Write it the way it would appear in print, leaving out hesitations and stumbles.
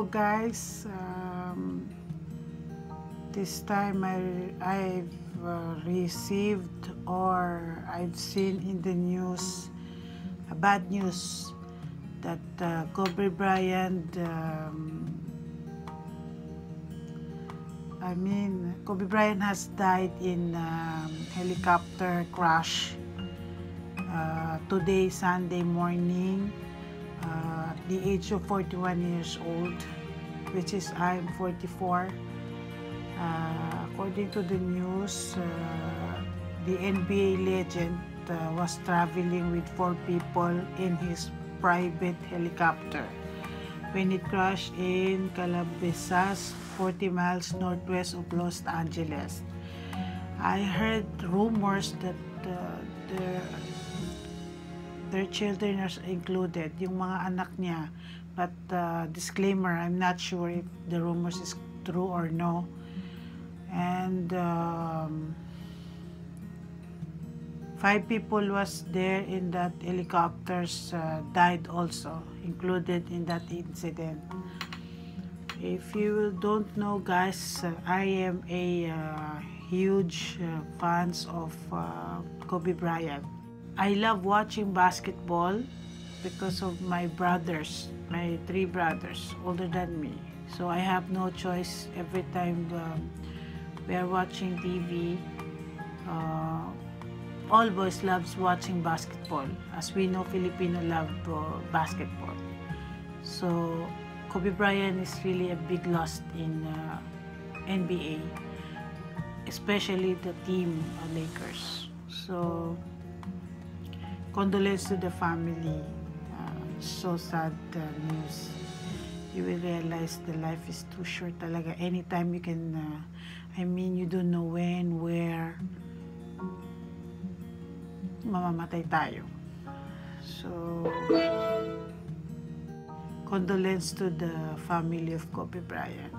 Hello guys, this time I've received or I've seen in the news bad news that Kobe Bryant Kobe Bryant has died in helicopter crash today, Sunday morning, at the age of 41 years old, which is I'm 44. According to the news, the NBA legend was traveling with 4 people in his private helicopter when it crashed in Calabasas, 40 miles northwest of Los Angeles. I heard rumors that their children are included, yung mga anak niya. But disclaimer, I'm not sure if the rumors is true or no. And 5 people was there in that helicopters died also, included in that incident. If you don't know, guys, I am a huge fans of Kobe Bryant. I love watching basketball because of my brothers, my 3 brothers older than me. So I have no choice every time we are watching TV. All boys loves watching basketball. As we know, Filipino love basketball. So Kobe Bryant is really a big loss in NBA, especially the team Lakers. So condolence to the family. So sad news. You will realize the life is too short talaga. Anytime you can, you don't know when, where, mamamatay tayo. So, condolence to the family of Kobe Bryant.